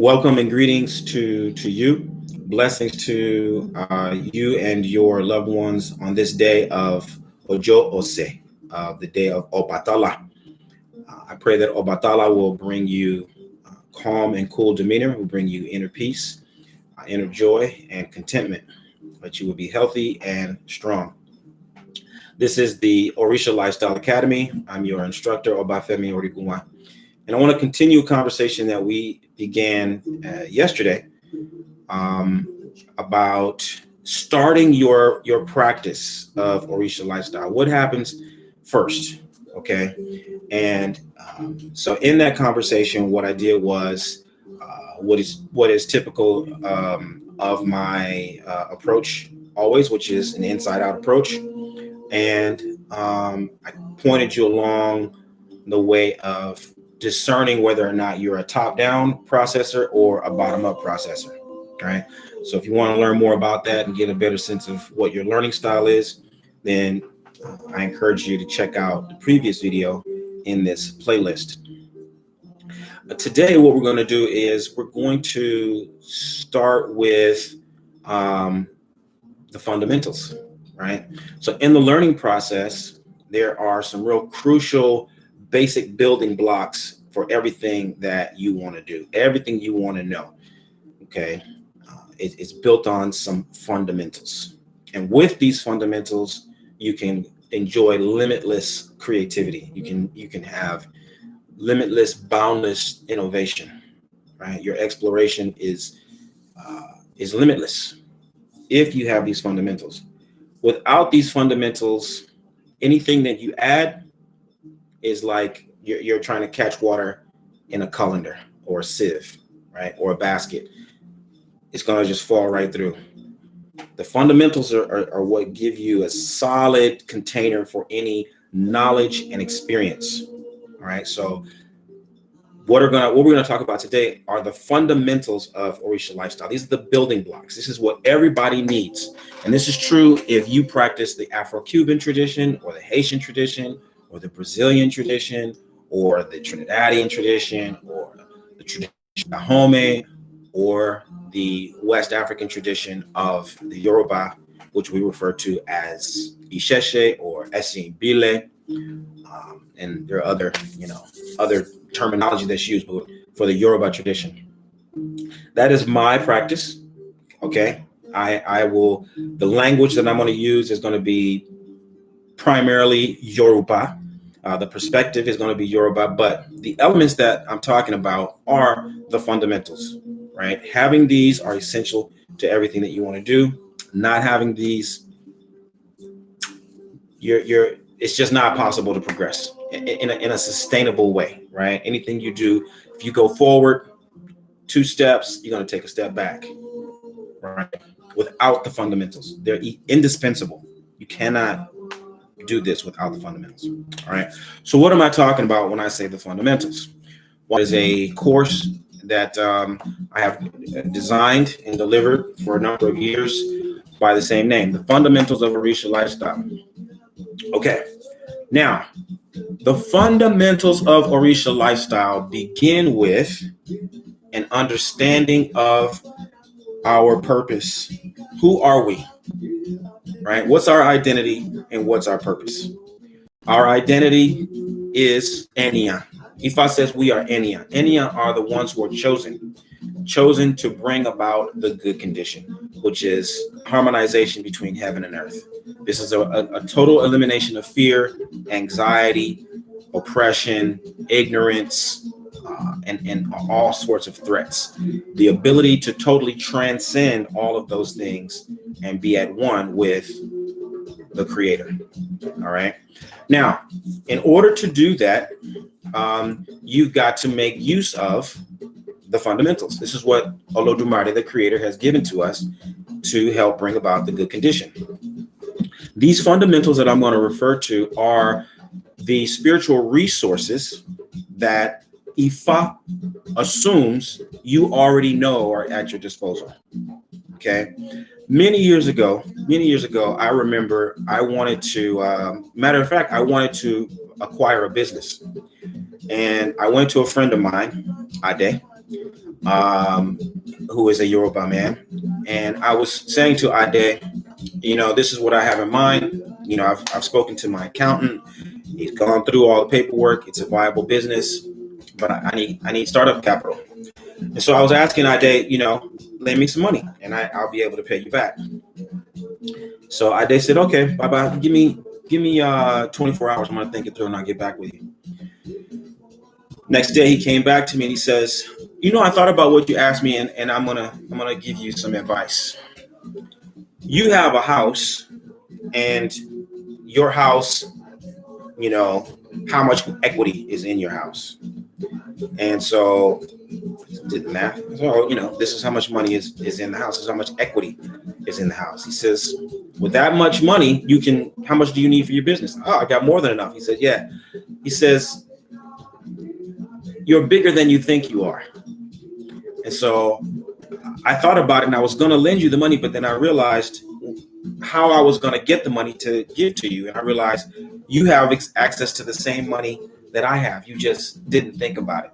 Welcome and greetings to you. Blessings to you and your loved ones on this day of Ojo Ose, the day of Obatala. I pray that Obatala will bring you calm and cool demeanor, will bring you inner peace, inner joy, and contentment, that you will be healthy and strong. This is the Orisa Lifestyle Academy. I'm your instructor, Obafemi Origunwa. And I want to continue a conversation that we began yesterday about starting your practice of Orisa lifestyle. What happens first? Okay. And so in that conversation, what I did was what is typical of my approach always, which is an inside out approach. And I pointed you along the way of discerning whether or not you're a top-down processor or a bottom-up processor. Right. So if you want to learn more about that and get a better sense of what your learning style is, then I encourage you to check out the previous video in this playlist. Today, what we're going to do is we're going to start with the fundamentals. Right. So in the learning process, there are some real crucial basic building blocks for everything that you want to do, everything you want to know. Okay. It's built on some fundamentals. And with these fundamentals, you can enjoy limitless creativity. You can have limitless, boundless innovation. Right. Your exploration is limitless if you have these fundamentals. Without these fundamentals, anything that you add is like you're trying to catch water in a colander or a sieve, right? Or a basket. It's going to just fall right through. The fundamentals are what give you a solid container for any knowledge and experience. All right. So what we're going to talk about today are the fundamentals of Orisa lifestyle. These are the building blocks. This is what everybody needs. And this is true if you practice the Afro-Cuban tradition or the Haitian tradition or the Brazilian tradition or the Trinidadian tradition or the tradition of Dahomey or the West African tradition of the Yoruba, which we refer to as Isheshe or Esimbile. And there are other terminology that's used for the Yoruba tradition. That is my practice. Okay. The language that I'm going to use is going to be primarily Yoruba. The perspective is going to be Yoruba, but the elements that I'm talking about are the fundamentals, right? Having these are essential to everything that you want to do. Not having these, it's just not possible to progress in a sustainable way, right? Anything you do, if you go forward 2 steps, you're going to take a step back, right? Without the fundamentals, they're indispensable. You cannot do this without the fundamentals. All right. So what am I talking about when I say the fundamentals? One is a course that I have designed and delivered for a number of years by the same name, the Fundamentals of Orisa Lifestyle. Okay. Now, the fundamentals of Orisa lifestyle begin with an understanding of our purpose. Who are we? Right? What's our identity and what's our purpose? Our identity is Enya. Ifa says we are Enya. Enya are the ones who are chosen to bring about the good condition, which is harmonization between heaven and earth. This is a total elimination of fear, anxiety, oppression, ignorance, and all sorts of threats. The ability to totally transcend all of those things and be at one with the Creator. All right. Now, in order to do that, you've got to make use of the fundamentals. This is what Olodumare, the Creator, has given to us to help bring about the good condition. These fundamentals that I'm going to refer to are the spiritual resources that Ifa assumes you already know are at your disposal. Okay. Many years ago, I remember I wanted to, matter of fact, I wanted to acquire a business. And I went to a friend of mine, Ade. who is a Yoruba man. And I was saying to Ade, this is what I have in mind. I've spoken to my accountant. He's gone through all the paperwork. It's a viable business, but I need startup capital. And so I was asking Ade, lend me some money and I'll be able to pay you back. So Ade said, okay, bye-bye. Give me 24 hours. I'm going to think it through and I'll get back with you. Next day, he came back to me and he says, I thought about what you asked me and I'm going to give you some advice. You have a house and your house, how much equity is in your house. And so did the math. So, this is how much money is in the house. This is how much equity is in the house. He says, with that much money, how much do you need for your business? Oh, I got more than enough. He said, yeah. He says, you're bigger than you think you are. And so I thought about it and I was going to lend you the money, but then I realized how I was going to get the money to give to you. And I realized you have access to the same money that I have. You just didn't think about it.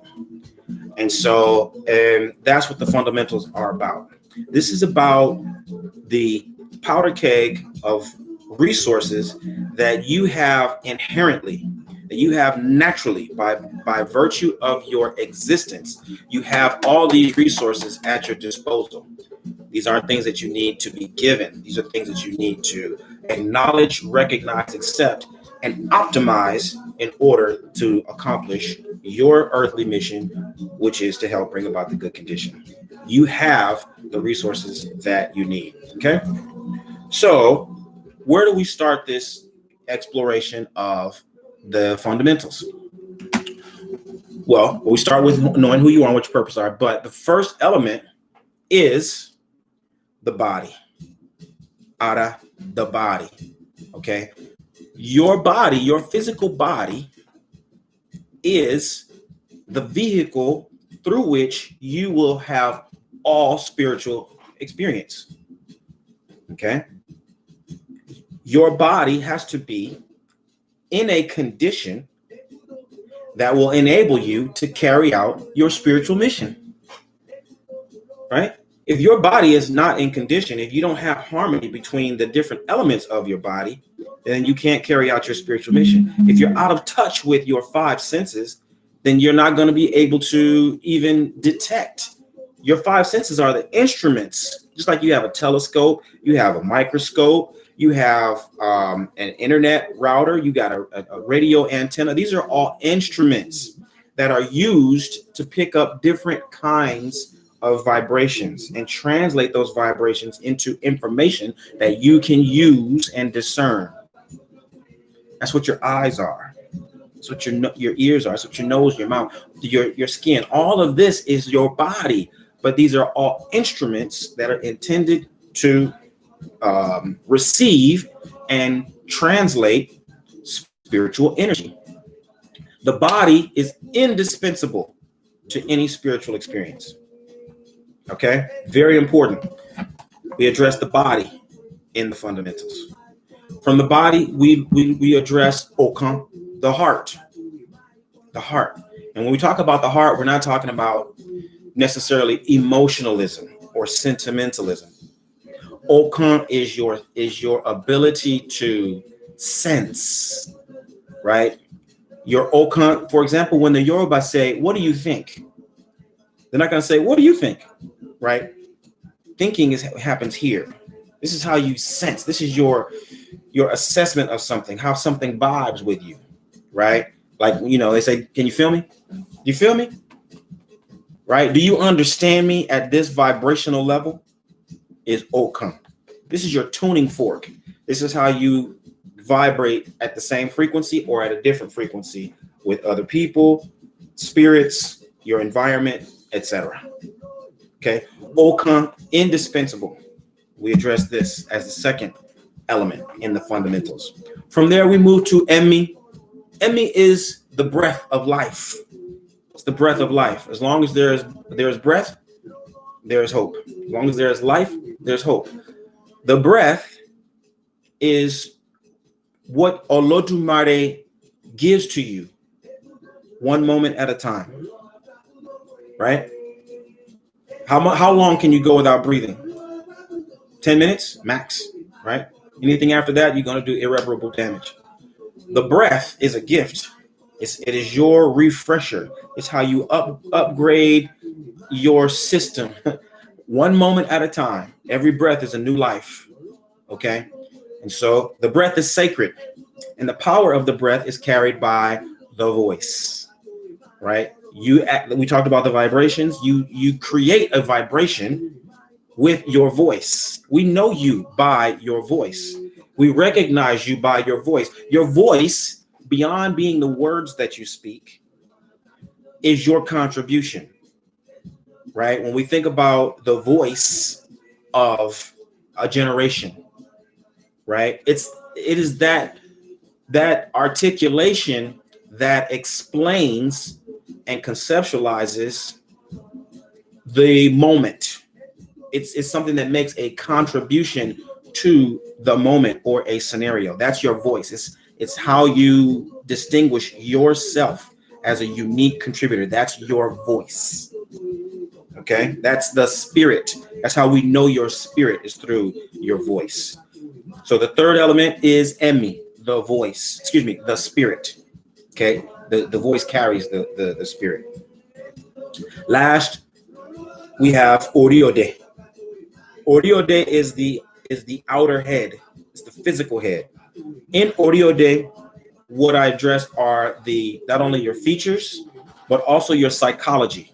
And so that's what the fundamentals are about. This is about the powder keg of resources that you have inherently, that you have naturally by virtue of your existence. You have all these resources at your disposal. These aren't things that you need to be given. These are things that you need to acknowledge, recognize, accept, and optimize in order to accomplish your earthly mission, which is to help bring about the good condition. You have the resources that you need. Okay. So where do we start this exploration of the fundamentals? Well, we start with knowing who you are and what your purpose are. But the first element is the body. Ara, the body. Okay. Your body, your physical body, is the vehicle through which you will have all spiritual experience. Okay. Your body has to be in a condition that will enable you to carry out your spiritual mission. Right? If your body is not in condition, if you don't have harmony between the different elements of your body, then you can't carry out your spiritual mission. If you're out of touch with your five senses, then you're not going to be able to even detect. Your five senses are the instruments. Just like you have a telescope, you have a microscope, you have an internet router, you got a radio antenna. These are all instruments that are used to pick up different kinds of vibrations and translate those vibrations into information that you can use and discern. That's what your eyes are. That's what your ears are. That's what your nose, your mouth, your skin. All of this is your body, but these are all instruments that are intended to receive and translate spiritual energy. The body is indispensable to any spiritual experience. Okay, very important. We address the body in the fundamentals. From the body, we address Okan, the heart. The heart. And when we talk about the heart, we're not talking about necessarily emotionalism or sentimentalism. Okan is your ability to sense, right? Your Okan, for example, when the Yoruba say, "What do you think?" They're not going to say, "What do you think?" Right? Thinking happens here. This is how you sense. This is your assessment of something, how something vibes with you, right? Like, they say, "Can you feel me? Do you feel me?" Right? Do you understand me at this vibrational level? Is Okan. This is your tuning fork. This is how you vibrate at the same frequency or at a different frequency with other people, spirits, your environment, etc. Okay, Okan, indispensable. We address this as the second element in the fundamentals. From there, we move to Emmi. Emmi is the breath of life. It's the breath of life. As long as there is breath, there is hope. As long as there is life, there's hope. The breath is what Olodumare gives to you one moment at a time, right? How long can you go without breathing? 10 minutes max, right? Anything after that, you're going to do irreparable damage. The breath is a gift. It is your refresher. It's how you upgrade your system one moment at a time. Every breath is a new life. Okay. And so the breath is sacred, and the power of the breath is carried by the voice, right? We talked about the vibrations. You create a vibration with your voice. We know you by your voice. We recognize you by your voice. Your voice, beyond being the words that you speak, is your contribution, right? When we think about the voice of a generation, right? It is that articulation that explains and conceptualizes the moment. It's something that makes a contribution to the moment or a scenario. That's your voice. It's how you distinguish yourself as a unique contributor. That's your voice. Okay, that's the spirit. That's how we know your spirit is through your voice. So the third element is Emmy, the voice. Excuse me, the spirit. Okay, the voice carries the spirit. Last, we have Oriode. Oriode is the outer head. It's the physical head. In Oriode, what I address are the not only your features, but also your psychology.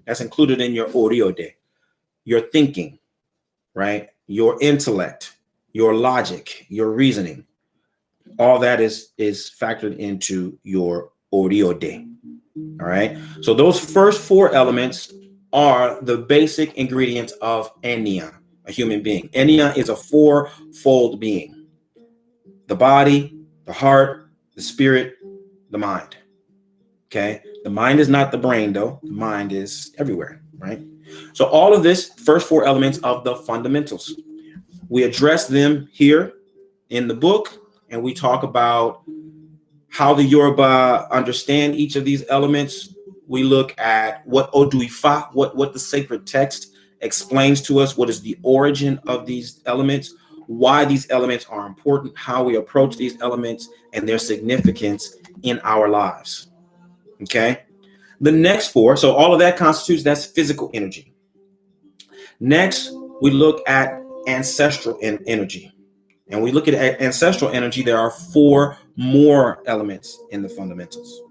That's included in your Oriode. Your thinking, right? Your intellect, your logic, your reasoning. All that is factored into your Oriode. All right. So those first four elements are the basic ingredients of Enya, a human being. Enya is a fourfold being: the body, the heart, the spirit, the mind. Okay. The mind is not the brain, though. The mind is everywhere, right? So all of this, first four elements of the fundamentals, we address them here in the book, and we talk about how the Yoruba understand each of these elements. We look at what Oduifa, what the sacred text explains to us, what is the origin of these elements, why these elements are important, how we approach these elements, and their significance in our lives. Okay. The next four, so all of that constitutes, that's physical energy. Next, we look at ancestral energy. And we look at ancestral energy, there are four more elements in the fundamentals.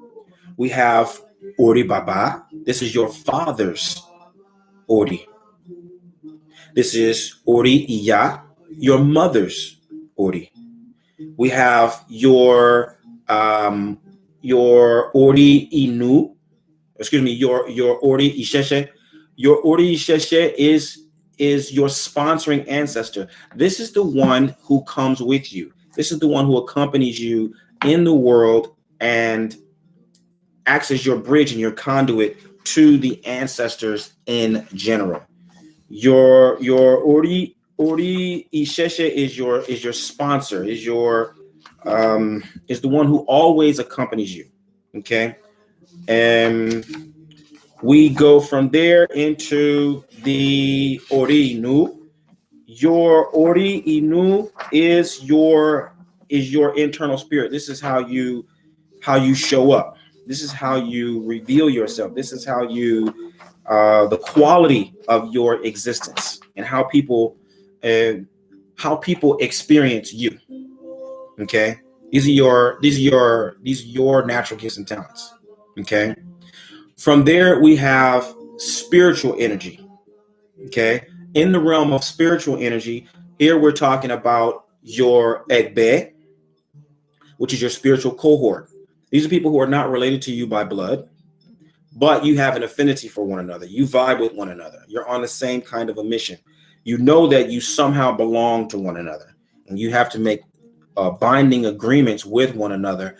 We have Ori Baba. This is your father's Ori. This is Ori Iya, your mother's Ori. We have your Ori Inu, excuse me, your Ori Isheshe. Your Ori Isheshe is your sponsoring ancestor. This is the one who comes with you. This is the one who accompanies you in the world and acts as your bridge and your conduit to the ancestors in general. Your Ori Isheshe is your sponsor, is the one who always accompanies you. Okay. And we go from there into the Ori Inu. Your Ori Inu is your internal spirit. This is how you show up. This is how you reveal yourself. This is how you the quality of your existence and how people experience you. Okay, these are your natural gifts and talents. Okay, from there we have spiritual energy. Okay, in the realm of spiritual energy, here we're talking about your Egbe, which is your spiritual cohort. These are people who are not related to you by blood, but you have an affinity for one another. You vibe with one another. You're on the same kind of a mission. You know that you somehow belong to one another, and you have to make binding agreements with one another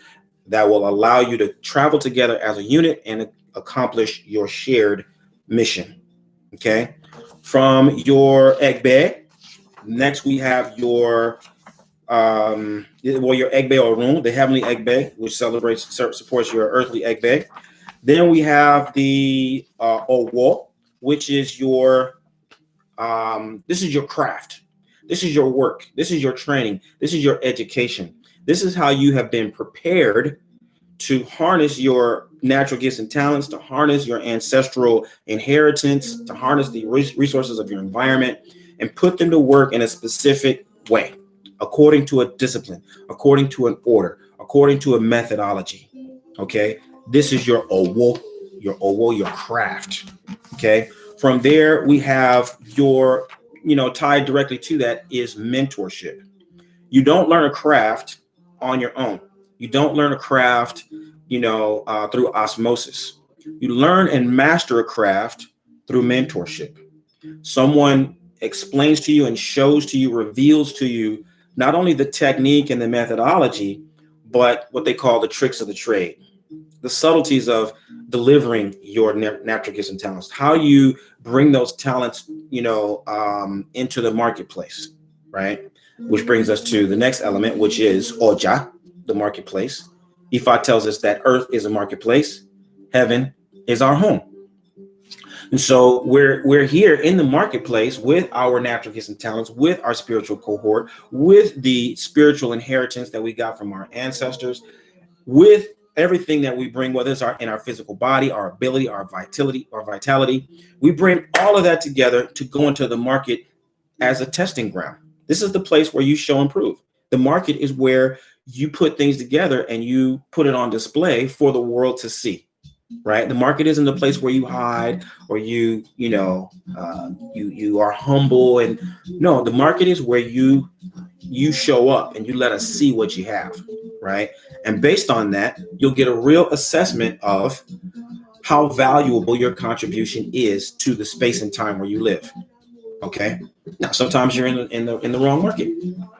that will allow you to travel together as a unit and accomplish your shared mission. Okay. From your Egbe, next we have your your Egbe Orun, the heavenly Egbe, which supports your earthly Egbe. Then we have the Owo, which is your this is your craft. This is your work. This is your training. This is your education. This is how you have been prepared to harness your natural gifts and talents, to harness your ancestral inheritance, to harness the resources of your environment and put them to work in a specific way, according to a discipline, according to an order, according to a methodology. Okay. This is your owo, your craft. Okay. From there, we have your, tied directly to that is mentorship. You don't learn a craft on your own. You don't learn a craft, through osmosis. You learn and master a craft through mentorship. Someone explains to you and shows to you, reveals to you, not only the technique and the methodology, but what they call the tricks of the trade, the subtleties of delivering your natural gifts and talents, how you bring those talents, into the marketplace, right? Which brings us to the next element, which is Oja, the marketplace. Ifa tells us that earth is a marketplace, heaven is our home. And so we're here in the marketplace with our natural gifts and talents, with our spiritual cohort, with the spiritual inheritance that we got from our ancestors, with everything that we bring, whether it's in our physical body, our ability, our vitality. We bring all of that together to go into the market as a testing ground. This is the place where you show and prove. The market is where you put things together and you put it on display for the world to see, right? The market isn't the place where you hide or you are humble. And no, the market is where you show up and you let us see what you have, right? And based on that, you'll get a real assessment of how valuable your contribution is to the space and time where you live. Okay. Now, sometimes you're in the wrong market,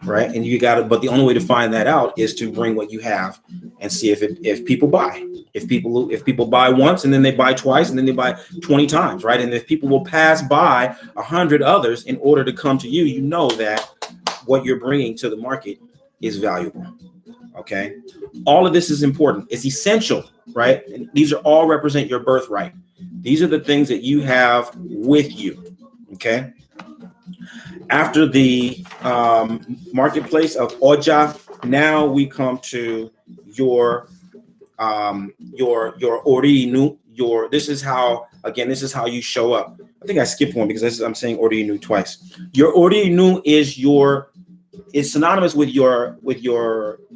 right? And you got it. But the only way to find that out is to bring what you have and see if people buy. If people buy once and then they buy twice and then they buy 20 times, right? And if people will pass by 100 others in order to come to you, you know that what you're bringing to the market is valuable. Okay. All of this is important. It's essential, right? And these are all represent your birthright. These are the things that you have with you. Okay. After the marketplace of Oja, now we come to your Orinu. This is how you show up. I think I skipped one because I'm saying Orinu twice. Your Orinu is synonymous with your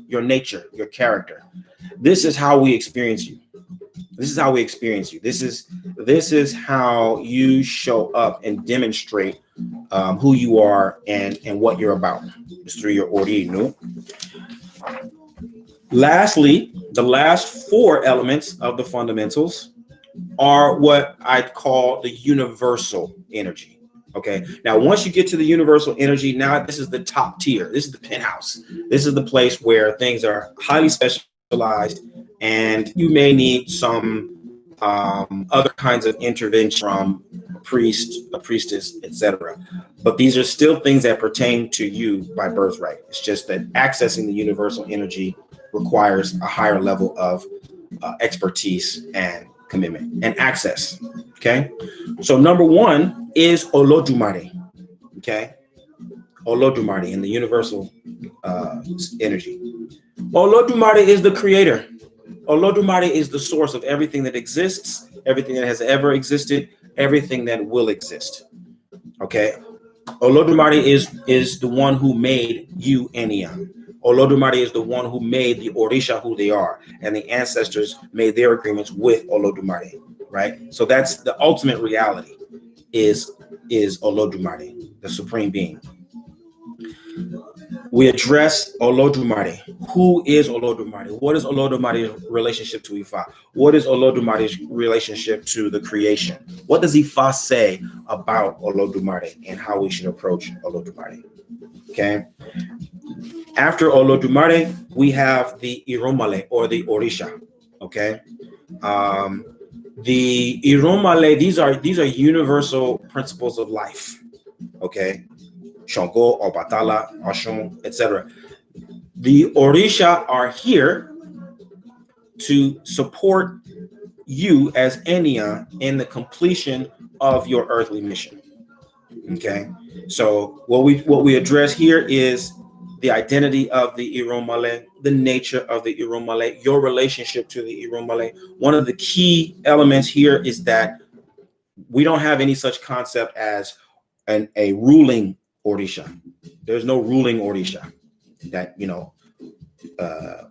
nature, your character. This is how we experience you. This is how you show up and demonstrate who you are and what you're about. It's through your Orinu. Lastly, the last four elements of the fundamentals are what I'd call the universal energy. Okay. Now, once you get to the universal energy, now this is the top tier. This is the penthouse. This is the place where things are highly specialized and you may need some other kinds of intervention from a priest, a priestess, etc. But these are still things that pertain to you by birthright. It's just that accessing the universal energy requires a higher level of expertise and commitment and access. Okay. So number one is Olodumare. Okay. Olodumare in the universal energy. Olodumare is the creator. Olodumare is the source of everything that exists, everything that has ever existed, everything that will exist. Okay. Olodumare is the one who made you Eniyan. Olodumare is the one who made the Orisha who they are, and the ancestors made their agreements with Olodumare, right? So that's the ultimate reality is Olodumare, the supreme being. We address Olodumare. Who is Olodumare? What is Olodumare's relationship to Ifa? What is Olodumare's relationship to the creation? What does Ifa say about Olodumare and how we should approach Olodumare? Okay. After Olodumare, we have the Iromale or the Orisha. Okay. The Iromale, these are universal principles of life. Okay. Shango, Obatala, Oshun, etc. The Orisha are here to support you as Enya in the completion of your earthly mission. Okay, so what we address here is the identity of the Irumale, the nature of the Irumale, your relationship to the Irumale. One of the key elements here is that we don't have any such concept as a ruling Orisha. There's no ruling Orisha that,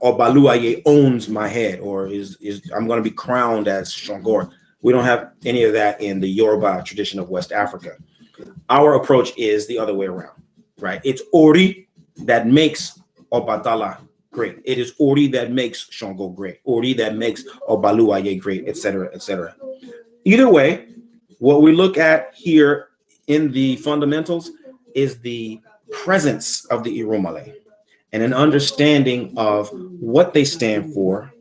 Obaluaye owns my head, or is I'm going to be crowned as Shongor. We don't have any of that in the Yoruba tradition of West Africa. Our approach is the other way around, right? It's Ori that makes Obatala great. It is Ori that makes Shongo great. Ori that makes Obaluaye great, etc., etc. Either way, what we look at here in the fundamentals is the presence of the Irumale and an understanding of what they stand for,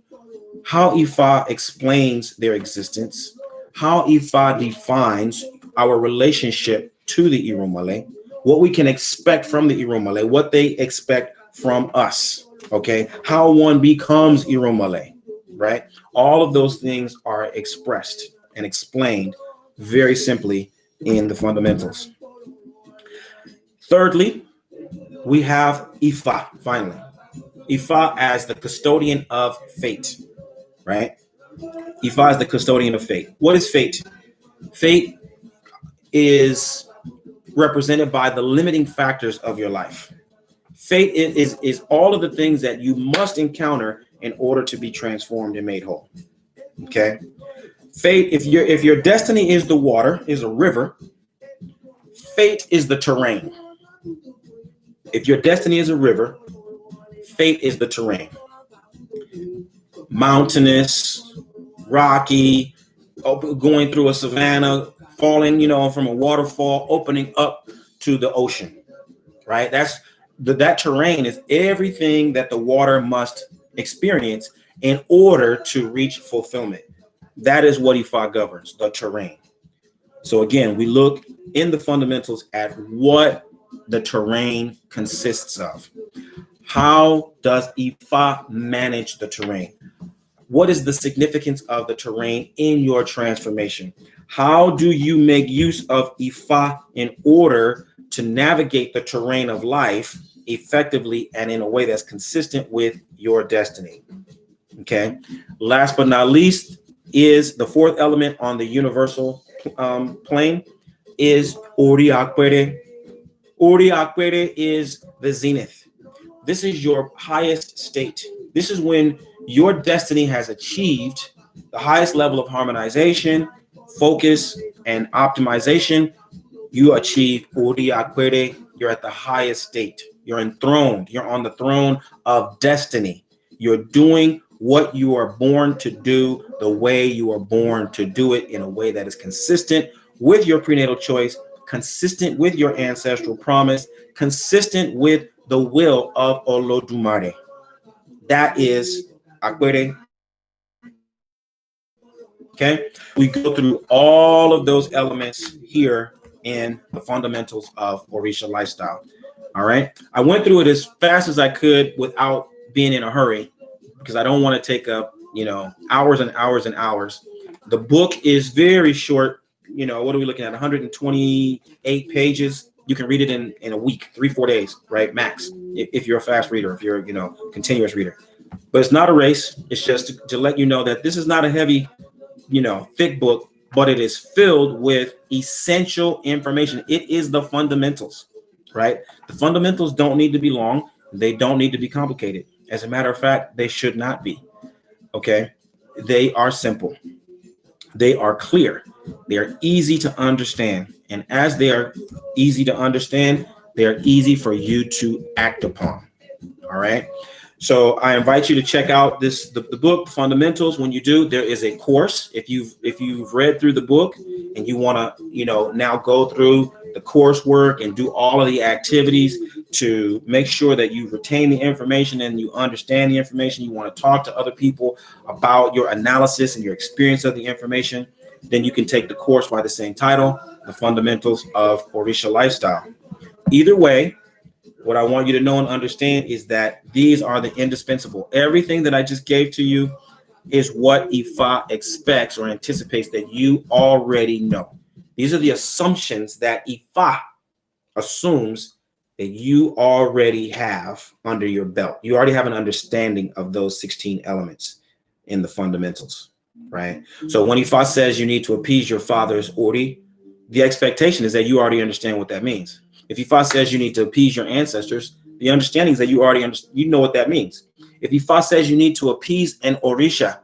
how Ifa explains their existence, how Ifa defines our relationship to the Irumale, what we can expect from the Irumale, what they expect from us, okay? How one becomes Irumale, right? All of those things are expressed and explained very simply in the fundamentals. Thirdly, we have Ifa, finally. Ifa as the custodian of fate, right? Ifa is the custodian of fate. What is fate? Fate is represented by the limiting factors of your life. Fate is all of the things that you must encounter in order to be transformed and made whole. Okay? Fate, if your destiny is the water, is a river, fate is the terrain. If your destiny is a river, fate is the terrain. Mountainous, rocky, going through a savanna, falling, from a waterfall, opening up to the ocean, right? That terrain is everything that the water must experience in order to reach fulfillment. That is what Ifa governs, the terrain. So again, we look in the fundamentals at what the terrain consists of. How does Ifa manage the terrain? What is the significance of the terrain in your transformation? How do you make use of Ifa in order to navigate the terrain of life effectively and in a way that's consistent with your destiny? Okay. Last but not least is the fourth element on the universal plane is Ori Akbere. Ori Akbere is the zenith. This is your highest state. This is when your destiny has achieved the highest level of harmonization, focus, and optimization. You achieve Ori Akbere. You're at the highest state. You're enthroned. You're on the throne of destiny. You're doing what you are born to do the way you are born to do it, in a way that is consistent with your prenatal choice, consistent with your ancestral promise, consistent with the will of Olodumare. That is Akbere. Okay, we go through all of those elements here in the fundamentals of Orisha lifestyle. All right, I went through it as fast as I could without being in a hurry, because I don't want to take up, hours and hours and hours. The book is very short. What are we looking at? 128 pages. You can read it in a week, 3-4 days, right? Max, if you're a fast reader, if you're, continuous reader. But it's not a race. It's just to let you know that this is not a heavy, thick book, but it is filled with essential information. It is the fundamentals, right? The fundamentals don't need to be long. They don't need to be complicated. As a matter of fact, they should not be. Okay? They are simple. They are clear. They are easy to understand. And as they are easy to understand, they are easy for you to act upon. All right? So I invite you to check out the book Fundamentals. When you do, there is a course. If you've read through the book and you want to now go through the coursework and do all of the activities to make sure that you retain the information and you understand the information, you want to talk to other people about your analysis and your experience of the information, then you can take the course by the same title, The Fundamentals of Orisha Lifestyle. Either way, what I want you to know and understand is that these are the indispensable. Everything that I just gave to you is what Ifa expects or anticipates that you already know. These are the assumptions that Ifa assumes that you already have under your belt. You already have an understanding of those 16 elements in the fundamentals, right? So when Ifa says you need to appease your father's Ori, the expectation is that you already understand what that means. If Ifa says you need to appease your ancestors, the understanding is that you already you know what that means. If Ifa says you need to appease an Orisha,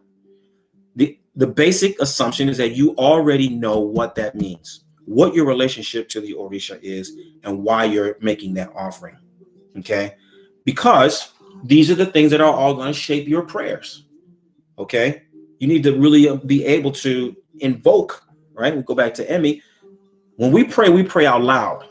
the basic assumption is that you already know what that means, what your relationship to the Orisha is, and why you're making that offering. Okay? Because these are the things that are all going to shape your prayers. Okay? You need to really be able to invoke, right? We go back to Emmy. When we pray out loud.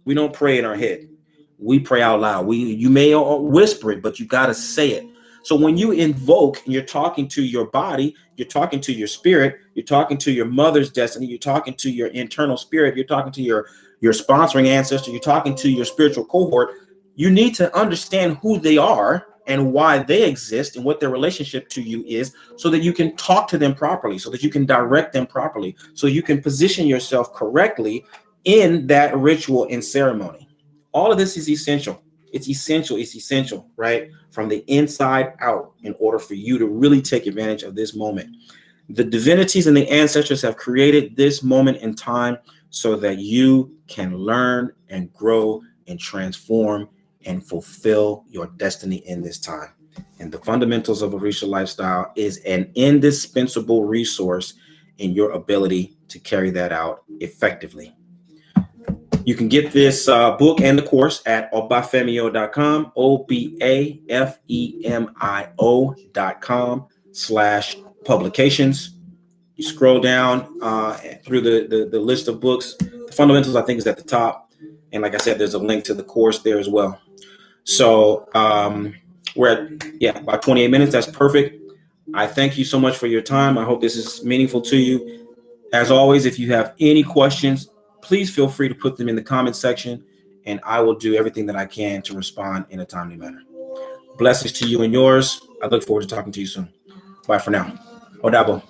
We don't pray in our head. We pray out loud. You may whisper it, but you got to say it. So when you invoke and you're talking to your body, you're talking to your spirit, you're talking to your mother's destiny, you're talking to your internal spirit, you're talking to your sponsoring ancestor, you're talking to your spiritual cohort, you need to understand who they are and why they exist and what their relationship to you is, so that you can talk to them properly, so that you can direct them properly, so you can position yourself correctly in that ritual and ceremony. All of this is essential. It's essential, right? From the inside out, in order for you to really take advantage of this moment. The divinities and the ancestors have created this moment in time so that you can learn and grow and transform and fulfill your destiny in this time. And the fundamentals of Orisha lifestyle is an indispensable resource in your ability to carry that out effectively. You can get this book and the course at obafemio.com, obafemio.com/publications. You scroll down through the list of books. The fundamentals, I think, is at the top. And like I said, there's a link to the course there as well. So we're at, about 28 minutes. That's perfect. I thank you so much for your time. I hope this is meaningful to you. As always, if you have any questions, please feel free to put them in the comment section, and I will do everything that I can to respond in a timely manner. Blessings to you and yours. I look forward to talking to you soon. Bye for now. Odabo.